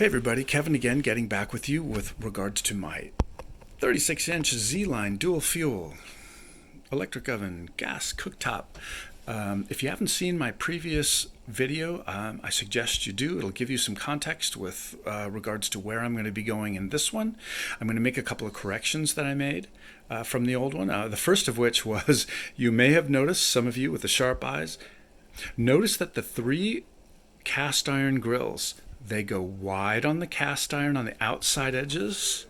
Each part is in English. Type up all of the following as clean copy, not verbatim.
Hey everybody, Kevin again, getting back with you with regards to my 36-inch Zline dual fuel electric oven gas cooktop. If you haven't seen my previous video, I suggest you do. It'll give you some context with regards to where I'm going to be going in this one. I'm going to make a couple of corrections that I made from the old one. The first of which was, you may have noticed, some of you with the sharp eyes, notice that the three cast iron grills, they go wide on the cast iron on the outside edges,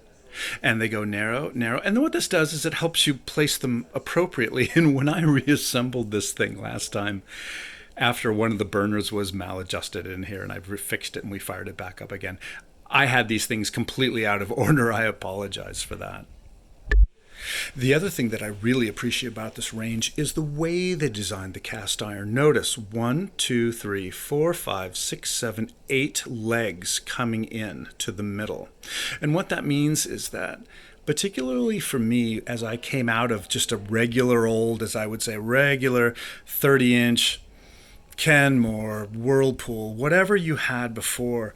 and they go narrow. And then what this does is it helps you place them appropriately. And when I reassembled this thing last time, after one of the burners was maladjusted in here, and I fixed it and we fired it back up again, I had these things completely out of order. I apologize for that. The other thing that I really appreciate about this range is the way they designed the cast iron. Notice 1, 2, 3, 4, 5, 6, 7, 8 legs coming in to the middle. And what that means is that, particularly for me, as I came out of just a regular old, as I would say, regular 30-inch Kenmore, Whirlpool, whatever you had before,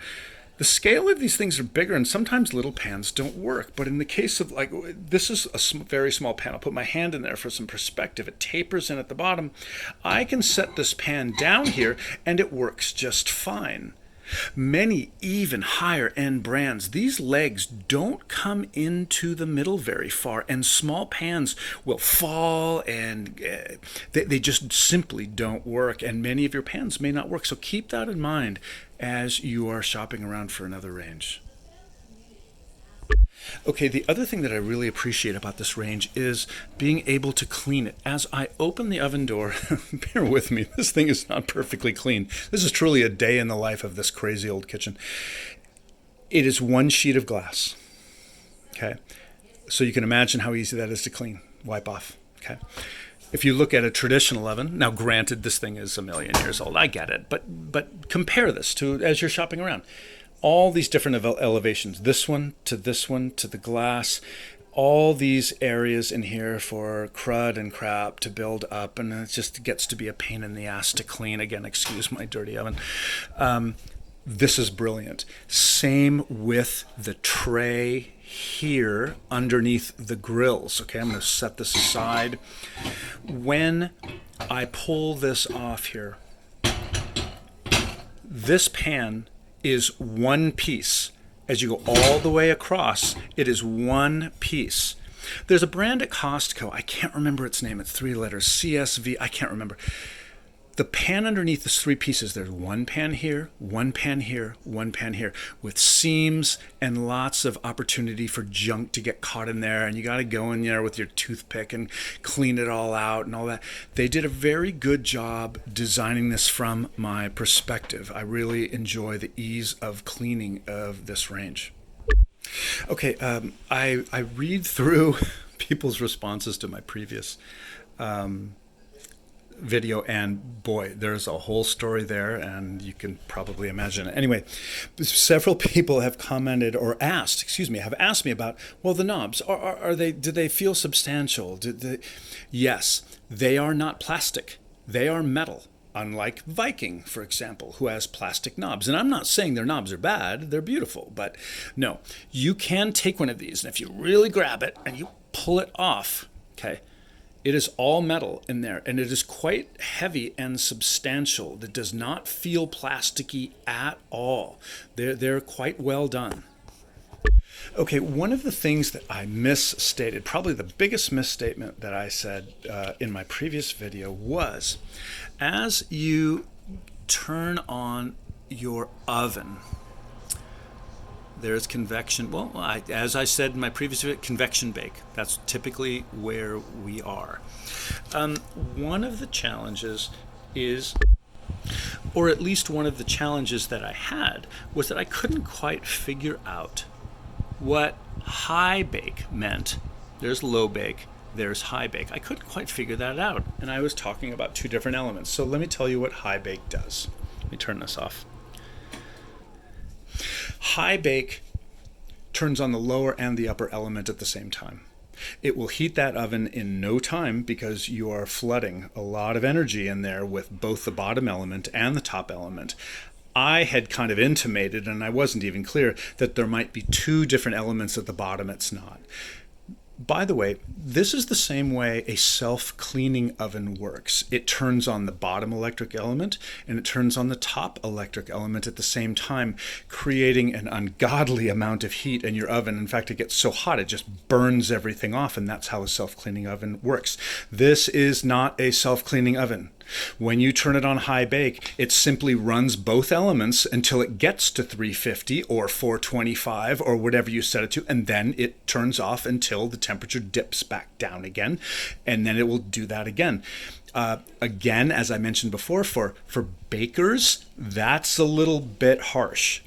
the scale of these things are bigger, and sometimes little pans don't work. But in the case of, like, this is a very small pan. I'll put my hand in there for some perspective. It tapers in at the bottom. I can set this pan down here, and it works just fine. Many even higher end brands, these legs don't come into the middle very far, and small pans will fall, and they just simply don't work, and many of your pans may not work. So keep that in mind as you are shopping around for another range. Okay, the other thing that I really appreciate about this range is being able to clean it. As I open the oven door, bear with me, this thing is not perfectly clean. This is truly a day in the life of this crazy old kitchen. It is one sheet of glass, okay? So you can imagine how easy that is to clean, wipe off, okay? If you look at a traditional oven, now granted this thing is a million years old, I get it, but compare this to as you're shopping around. All these different elevations, this one to the glass, all these areas in here for crud and crap to build up, and it just gets to be a pain in the ass to clean. Again, excuse my dirty oven. This is brilliant. Same with the tray here underneath the grills. Okay, I'm going to set this aside. When I pull this off here, this pan is one piece. As you go all the way across, it is one piece. There's a brand at Costco, I can't remember its name, it's 3 letters, CSV, I can't remember. The pan underneath is 3 pieces. There's one pan here, one pan here, one pan here, with seams and lots of opportunity for junk to get caught in there, and you got to go in there with your toothpick and clean it all out and all that. They did a very good job designing this from my perspective. I really enjoy the ease of cleaning of this range. Okay, I read through people's responses to my previous video, and boy, there's a whole story there, and you can probably imagine it. Anyway, several people have commented or asked me about, well, the knobs, do they feel substantial? Yes, they are not plastic. They are metal, unlike Viking, for example, who has plastic knobs. And I'm not saying their knobs are bad, they're beautiful, but no, you can take one of these, and if you really grab it and you pull it off, okay, it is all metal in there, and it is quite heavy and substantial. That does not feel plasticky at all. They're quite well done. Okay, one of the things that I misstated, probably the biggest misstatement that I said in my previous video, was as you turn on your oven, there's convection. Well, as I said in my previous video, convection bake. That's typically where we are. One of the challenges is, or at least one of the challenges that I had, was that I couldn't quite figure out what high bake meant. There's low bake, there's high bake. I couldn't quite figure that out, and I was talking about 2 different elements. So let me tell you what high bake does. Let me turn this off. High bake turns on the lower and the upper element at the same time. It will heat that oven in no time because you are flooding a lot of energy in there with both the bottom element and the top element. I had kind of intimated, and I wasn't even clear, that there might be two different elements at the bottom. It's not. By the way, this is the same way a self-cleaning oven works. It turns on the bottom electric element and it turns on the top electric element at the same time, creating an ungodly amount of heat in your oven. In fact, it gets so hot it just burns everything off, and that's how a self-cleaning oven works. This is not a self-cleaning oven. When you turn it on high bake, it simply runs both elements until it gets to 350 or 425 or whatever you set it to, and then it turns off until the temperature dips back down again, and then it will do that again. Again, as I mentioned before, for bakers, that's a little bit harsh.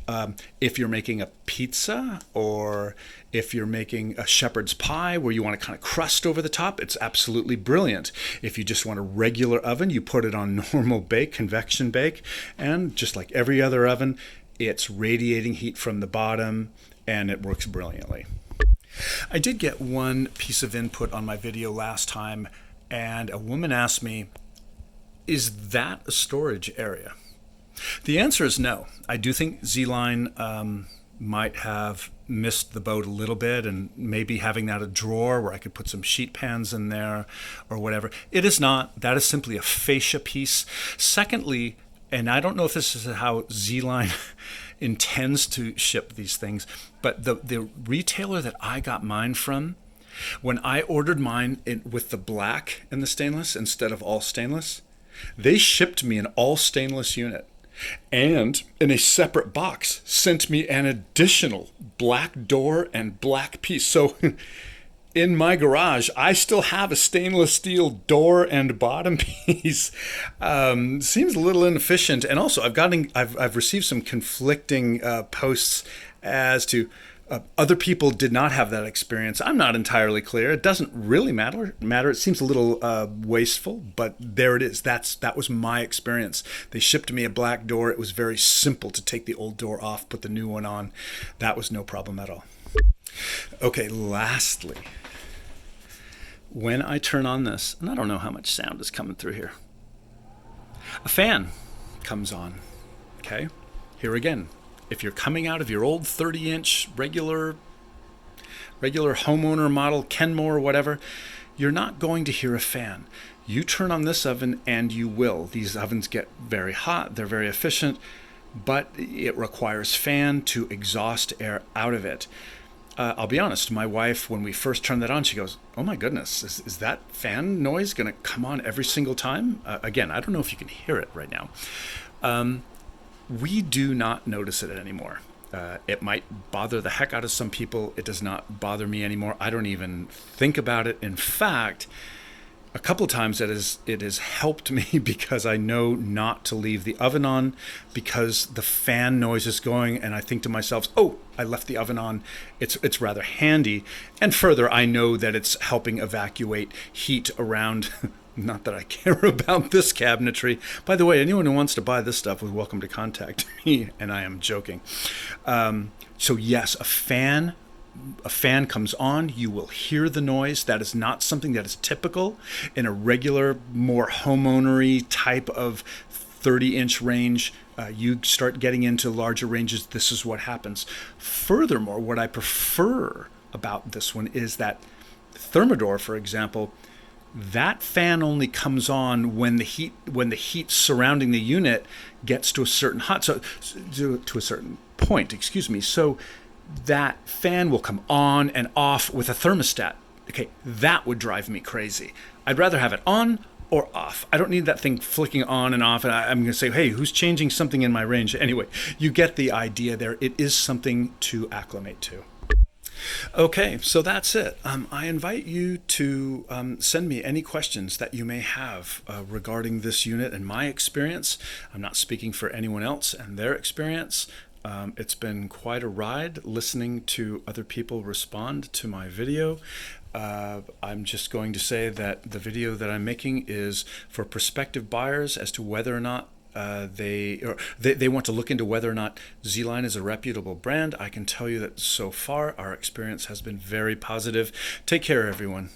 If you're making a pizza or if you're making a shepherd's pie where you want to kind of crust over the top, it's absolutely brilliant. If you just want a regular oven, you put it on normal bake, convection bake, and just like every other oven, it's radiating heat from the bottom and it works brilliantly. I did get one piece of input on my video last time, and a woman asked me, is that a storage area? The answer is no. I do think Zline might have missed the boat a little bit, and maybe having that a drawer where I could put some sheet pans in there or whatever. It is not. That is simply a fascia piece. Secondly, and I don't know if this is how Zline intends to ship these things, but the retailer that I got mine from, when I ordered mine with the black and the stainless instead of all stainless, they shipped me an all stainless unit and in a separate box sent me an additional black door and black piece. So in my garage, I still have a stainless steel door and bottom piece. Seems a little inefficient. And also I've received some conflicting posts as to other people did not have that experience. I'm not entirely clear. It doesn't really matter. It seems a little wasteful, but there it is. That was my experience. They shipped me a black door. It was very simple to take the old door off, put the new one on. That was no problem at all. Okay, lastly, when I turn on this, and I don't know how much sound is coming through here, a fan comes on. Okay, here again. If you're coming out of your old 30-inch regular homeowner model, Kenmore or whatever, you're not going to hear a fan. You turn on this oven and you will. These ovens get very hot, they're very efficient, but it requires fan to exhaust air out of it. I'll be honest, my wife, when we first turned that on, she goes, oh my goodness, is that fan noise going to come on every single time? Again, I don't know if you can hear it right now. We do not notice it anymore. It might bother the heck out of some people. It does not bother me anymore. I don't even think about it. In fact, a couple of times it has helped me because I know not to leave the oven on because the fan noise is going, and I think to myself, oh, I left the oven on. It's rather handy. And further, I know that it's helping evacuate heat around. Not that I care about this cabinetry. By the way, anyone who wants to buy this stuff is welcome to contact me, and I am joking. So yes, a fan comes on, you will hear the noise. That is not something that is typical in a regular, more homeowner-y type of 30-inch range. You start getting into larger ranges, this is what happens. Furthermore, what I prefer about this one is that Thermador, for example, that fan only comes on when the heat surrounding the unit gets to a certain to a certain point, So that fan will come on and off with a thermostat. Okay, that would drive me crazy. I'd rather have it on or off. I don't need that thing flicking on and off, and I'm going to say, hey, who's changing something in my range? Anyway, you get the idea there. It is something to acclimate to. Okay, so that's it. I invite you to send me any questions that you may have regarding this unit and my experience. I'm not speaking for anyone else and their experience. It's been quite a ride listening to other people respond to my video. I'm just going to say that the video that I'm making is for prospective buyers as to whether or not they want to look into whether or not Zline is a reputable brand. I can tell you that so far our experience has been very positive. Take care, everyone.